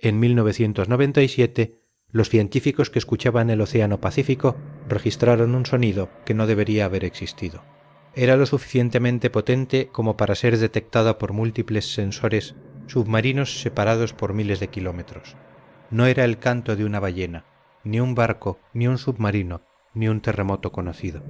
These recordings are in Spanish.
En 1997, los científicos que escuchaban el Océano Pacífico registraron un sonido que no debería haber existido. Era lo suficientemente potente como para ser detectada por múltiples sensores submarinos separados por miles de kilómetros. No era el canto de una ballena, ni un barco, ni un submarino, ni un terremoto conocido.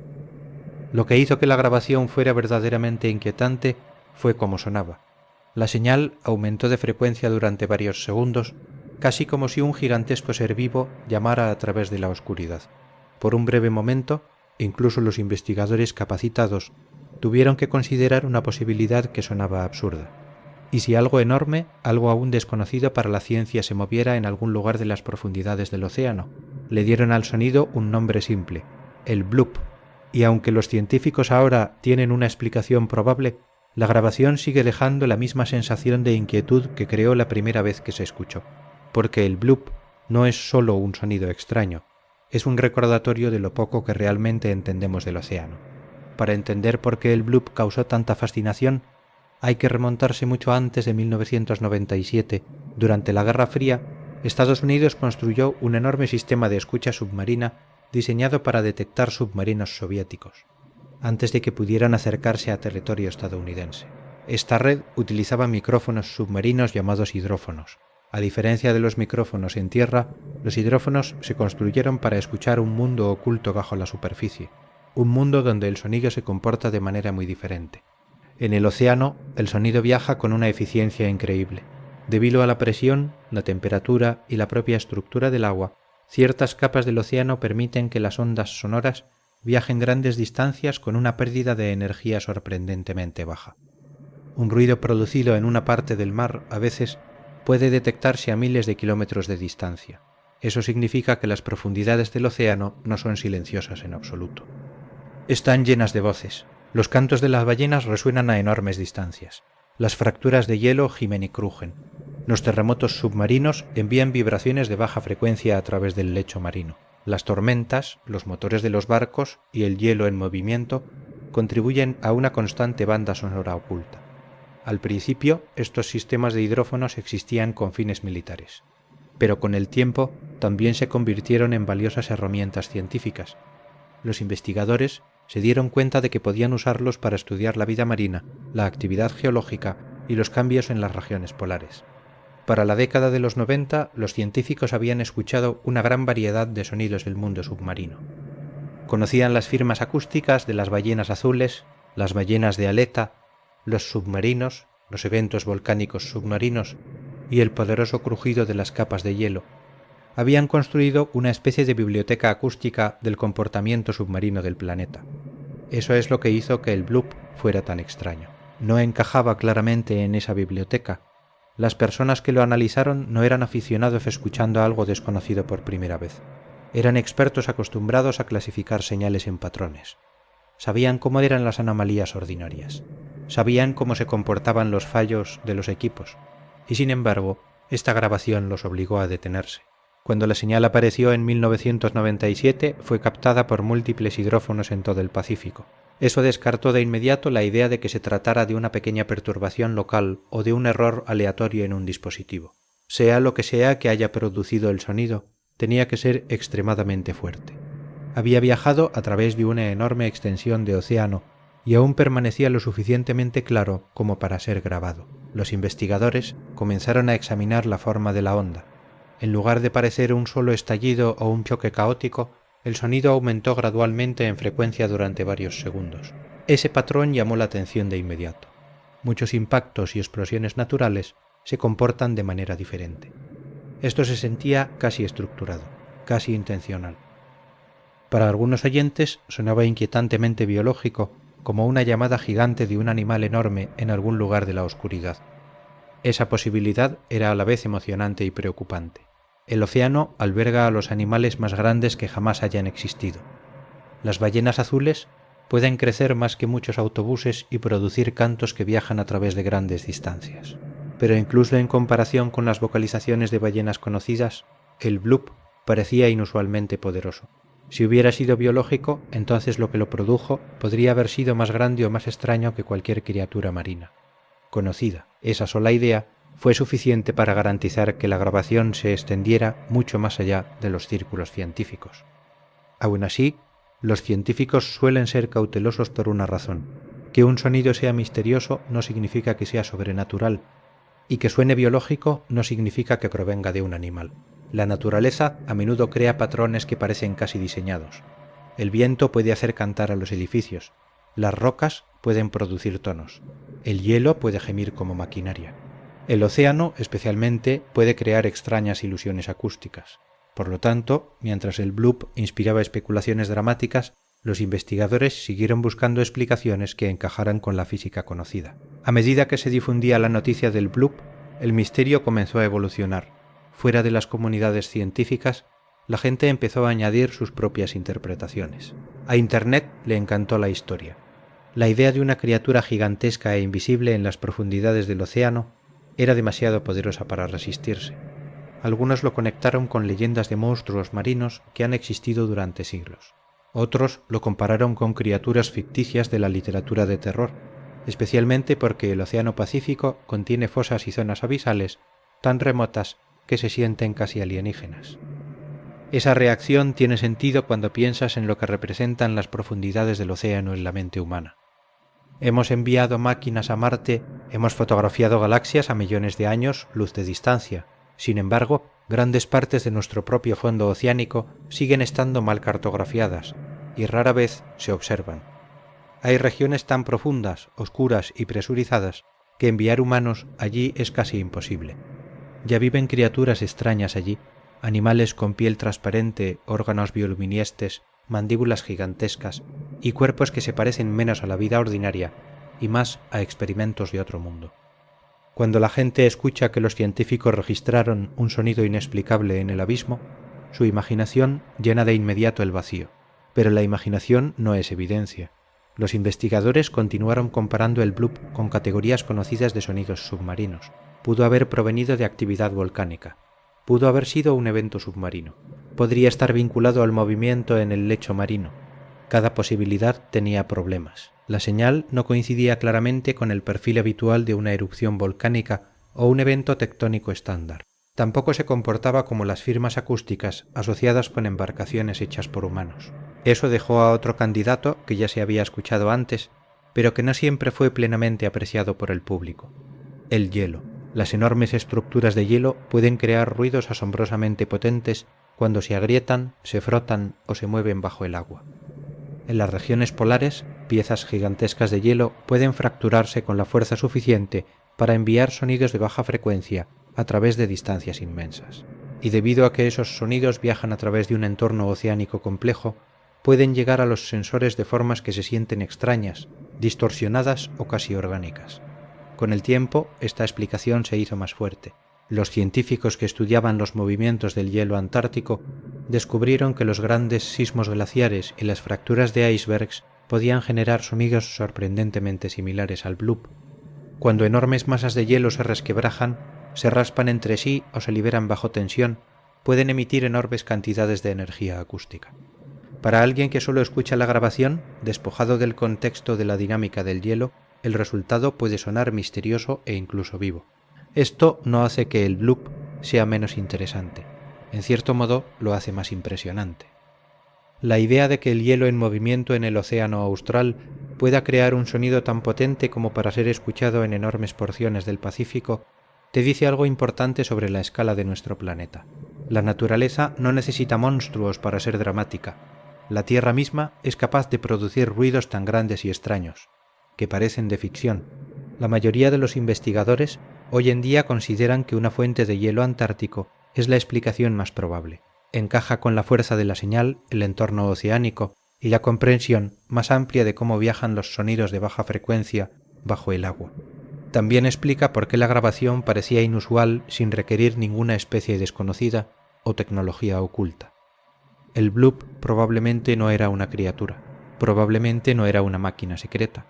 Lo que hizo que la grabación fuera verdaderamente inquietante fue cómo sonaba. La señal aumentó de frecuencia durante varios segundos, casi como si un gigantesco ser vivo llamara a través de la oscuridad. Por un breve momento, incluso los investigadores capacitados tuvieron que considerar una posibilidad que sonaba absurda. ¿Y si algo enorme, algo aún desconocido para la ciencia se moviera en algún lugar de las profundidades del océano? Le dieron al sonido un nombre simple, el bloop, y aunque los científicos ahora tienen una explicación probable, la grabación sigue dejando la misma sensación de inquietud que creó la primera vez que se escuchó, porque el bloop no es solo un sonido extraño, es un recordatorio de lo poco que realmente entendemos del océano. Para entender por qué el bloop causó tanta fascinación, hay que remontarse mucho antes de 1997. Durante la Guerra Fría, Estados Unidos construyó un enorme sistema de escucha submarina diseñado para detectar submarinos soviéticos, antes de que pudieran acercarse a territorio estadounidense. Esta red utilizaba micrófonos submarinos llamados hidrófonos. A diferencia de los micrófonos en tierra, los hidrófonos se construyeron para escuchar un mundo oculto bajo la superficie, un mundo donde el sonido se comporta de manera muy diferente. En el océano, el sonido viaja con una eficiencia increíble. Debido a la presión, la temperatura y la propia estructura del agua, ciertas capas del océano permiten que las ondas sonoras viajen grandes distancias con una pérdida de energía sorprendentemente baja. Un ruido producido en una parte del mar a veces puede detectarse a miles de kilómetros de distancia. Eso significa que las profundidades del océano no son silenciosas en absoluto. Están llenas de voces. Los cantos de las ballenas resuenan a enormes distancias. Las fracturas de hielo gimen y crujen. Los terremotos submarinos envían vibraciones de baja frecuencia a través del lecho marino. Las tormentas, los motores de los barcos y el hielo en movimiento contribuyen a una constante banda sonora oculta. Al principio, estos sistemas de hidrófonos existían con fines militares, pero con el tiempo también se convirtieron en valiosas herramientas científicas. Los investigadores se dieron cuenta de que podían usarlos para estudiar la vida marina, la actividad geológica y los cambios en las regiones polares. Para la década de los 90, los científicos habían escuchado una gran variedad de sonidos del mundo submarino. Conocían las firmas acústicas de las ballenas azules, las ballenas de aleta, los submarinos, los eventos volcánicos submarinos y el poderoso crujido de las capas de hielo. Habían construido una especie de biblioteca acústica del comportamiento submarino del planeta. Eso es lo que hizo que el bloop fuera tan extraño. No encajaba claramente en esa biblioteca. Las personas que lo analizaron no eran aficionados escuchando algo desconocido por primera vez. Eran expertos acostumbrados a clasificar señales en patrones. Sabían cómo eran las anomalías ordinarias. Sabían cómo se comportaban los fallos de los equipos. Y sin embargo, esta grabación los obligó a detenerse. Cuando la señal apareció en 1997, fue captada por múltiples hidrófonos en todo el Pacífico. Eso descartó de inmediato la idea de que se tratara de una pequeña perturbación local o de un error aleatorio en un dispositivo. Sea lo que sea que haya producido el sonido, tenía que ser extremadamente fuerte. Había viajado a través de una enorme extensión de océano y aún permanecía lo suficientemente claro como para ser grabado. Los investigadores comenzaron a examinar la forma de la onda. En lugar de parecer un solo estallido o un choque caótico, el sonido aumentó gradualmente en frecuencia durante varios segundos. Ese patrón llamó la atención de inmediato. Muchos impactos y explosiones naturales se comportan de manera diferente. Esto se sentía casi estructurado, casi intencional. Para algunos oyentes sonaba inquietantemente biológico, como una llamada gigante de un animal enorme en algún lugar de la oscuridad. Esa posibilidad era a la vez emocionante y preocupante. El océano alberga a los animales más grandes que jamás hayan existido. Las ballenas azules pueden crecer más que muchos autobuses y producir cantos que viajan a través de grandes distancias. Pero incluso en comparación con las vocalizaciones de ballenas conocidas, el bloop parecía inusualmente poderoso. Si hubiera sido biológico, entonces lo que lo produjo podría haber sido más grande o más extraño que cualquier criatura marina. Conocida, esa sola idea fue suficiente para garantizar que la grabación se extendiera mucho más allá de los círculos científicos. Aún así, los científicos suelen ser cautelosos por una razón: que un sonido sea misterioso no significa que sea sobrenatural, y que suene biológico no significa que provenga de un animal. La naturaleza a menudo crea patrones que parecen casi diseñados. El viento puede hacer cantar a los edificios, las rocas pueden producir tonos, el hielo puede gemir como maquinaria. El océano, especialmente, puede crear extrañas ilusiones acústicas. Por lo tanto, mientras el bloop inspiraba especulaciones dramáticas, los investigadores siguieron buscando explicaciones que encajaran con la física conocida. A medida que se difundía la noticia del bloop, el misterio comenzó a evolucionar. Fuera de las comunidades científicas, la gente empezó a añadir sus propias interpretaciones. A Internet le encantó la historia. La idea de una criatura gigantesca e invisible en las profundidades del océano era demasiado poderosa para resistirse. Algunos lo conectaron con leyendas de monstruos marinos que han existido durante siglos. Otros lo compararon con criaturas ficticias de la literatura de terror, especialmente porque el Océano Pacífico contiene fosas y zonas abisales tan remotas que se sienten casi alienígenas. Esa reacción tiene sentido cuando piensas en lo que representan las profundidades del océano en la mente humana. Hemos enviado máquinas a Marte, hemos fotografiado galaxias a millones de años luz de distancia. Sin embargo, grandes partes de nuestro propio fondo oceánico siguen estando mal cartografiadas y rara vez se observan. Hay regiones tan profundas, oscuras y presurizadas que enviar humanos allí es casi imposible. Ya viven criaturas extrañas allí, animales con piel transparente, órganos bioluminescentes, mandíbulas gigantescas y cuerpos que se parecen menos a la vida ordinaria y más a experimentos de otro mundo. Cuando la gente escucha que los científicos registraron un sonido inexplicable en el abismo, su imaginación llena de inmediato el vacío. Pero la imaginación no es evidencia. Los investigadores continuaron comparando el bloop con categorías conocidas de sonidos submarinos. Pudo haber provenido de actividad volcánica. Pudo haber sido un evento submarino. Podría estar vinculado al movimiento en el lecho marino. Cada posibilidad tenía problemas. La señal no coincidía claramente con el perfil habitual de una erupción volcánica o un evento tectónico estándar. Tampoco se comportaba como las firmas acústicas asociadas con embarcaciones hechas por humanos. Eso dejó a otro candidato que ya se había escuchado antes, pero que no siempre fue plenamente apreciado por el público: el hielo. Las enormes estructuras de hielo pueden crear ruidos asombrosamente potentes cuando se agrietan, se frotan o se mueven bajo el agua. En las regiones polares, piezas gigantescas de hielo pueden fracturarse con la fuerza suficiente para enviar sonidos de baja frecuencia a través de distancias inmensas. Y debido a que esos sonidos viajan a través de un entorno oceánico complejo, pueden llegar a los sensores de formas que se sienten extrañas, distorsionadas o casi orgánicas. Con el tiempo, esta explicación se hizo más fuerte. Los científicos que estudiaban los movimientos del hielo antártico descubrieron que los grandes sismos glaciares y las fracturas de icebergs podían generar sonidos sorprendentemente similares al bloop. Cuando enormes masas de hielo se resquebrajan, se raspan entre sí o se liberan bajo tensión, pueden emitir enormes cantidades de energía acústica. Para alguien que solo escucha la grabación, despojado del contexto de la dinámica del hielo, el resultado puede sonar misterioso e incluso vivo. Esto no hace que el bloop sea menos interesante. En cierto modo, lo hace más impresionante. La idea de que el hielo en movimiento en el océano austral pueda crear un sonido tan potente como para ser escuchado en enormes porciones del Pacífico te dice algo importante sobre la escala de nuestro planeta. La naturaleza no necesita monstruos para ser dramática. La Tierra misma es capaz de producir ruidos tan grandes y extraños, que parecen de ficción. La mayoría de los investigadores hoy en día consideran que una fuente de hielo antártico es la explicación más probable. Encaja con la fuerza de la señal, el entorno oceánico y la comprensión más amplia de cómo viajan los sonidos de baja frecuencia bajo el agua. También explica por qué la grabación parecía inusual sin requerir ninguna especie desconocida o tecnología oculta. El bloop probablemente no era una criatura, probablemente no era una máquina secreta.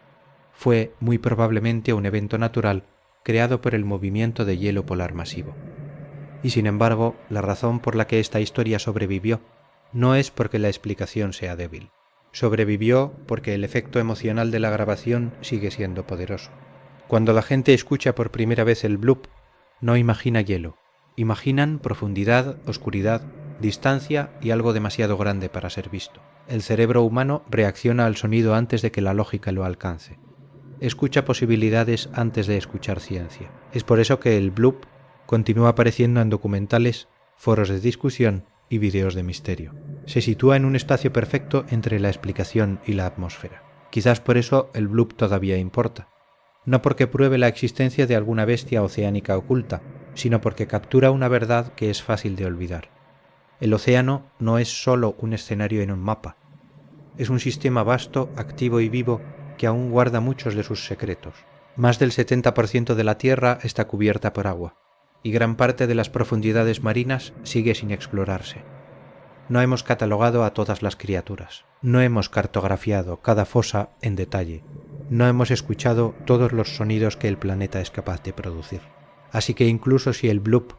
Fue muy probablemente un evento natural creado por el movimiento de hielo polar masivo. Y sin embargo, la razón por la que esta historia sobrevivió no es porque la explicación sea débil. Sobrevivió porque el efecto emocional de la grabación sigue siendo poderoso. Cuando la gente escucha por primera vez el bloop, no imagina hielo. Imaginan profundidad, oscuridad, distancia y algo demasiado grande para ser visto. El cerebro humano reacciona al sonido antes de que la lógica lo alcance. Escucha posibilidades antes de escuchar ciencia. Es por eso que el bloop continúa apareciendo en documentales, foros de discusión y vídeos de misterio. Se sitúa en un espacio perfecto entre la explicación y la atmósfera. Quizás por eso el bloop todavía importa. No porque pruebe la existencia de alguna bestia oceánica oculta, sino porque captura una verdad que es fácil de olvidar. El océano no es solo un escenario en un mapa. Es un sistema vasto, activo y vivo que aún guarda muchos de sus secretos. Más del 70% de la Tierra está cubierta por agua, y gran parte de las profundidades marinas sigue sin explorarse. No hemos catalogado a todas las criaturas, no hemos cartografiado cada fosa en detalle, no hemos escuchado todos los sonidos que el planeta es capaz de producir. Así que incluso si el bloop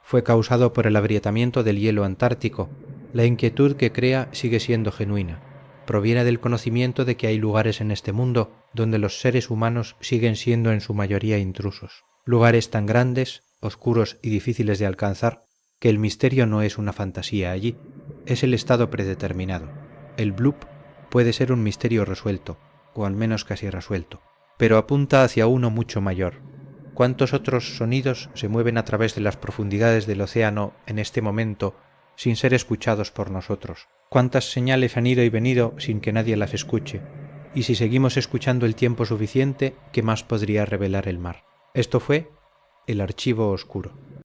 fue causado por el agrietamiento del hielo antártico, la inquietud que crea sigue siendo genuina. Proviene del conocimiento de que hay lugares en este mundo donde los seres humanos siguen siendo en su mayoría intrusos. Lugares tan grandes, oscuros y difíciles de alcanzar que el misterio no es una fantasía allí, es el estado predeterminado. El bloop puede ser un misterio resuelto, o al menos casi resuelto, pero apunta hacia uno mucho mayor. ¿Cuántos otros sonidos se mueven a través de las profundidades del océano en este momento sin ser escuchados por nosotros? ¿Cuántas señales han ido y venido sin que nadie las escuche? Y si seguimos escuchando el tiempo suficiente, ¿qué más podría revelar el mar? Esto fue El Archivo Oscuro.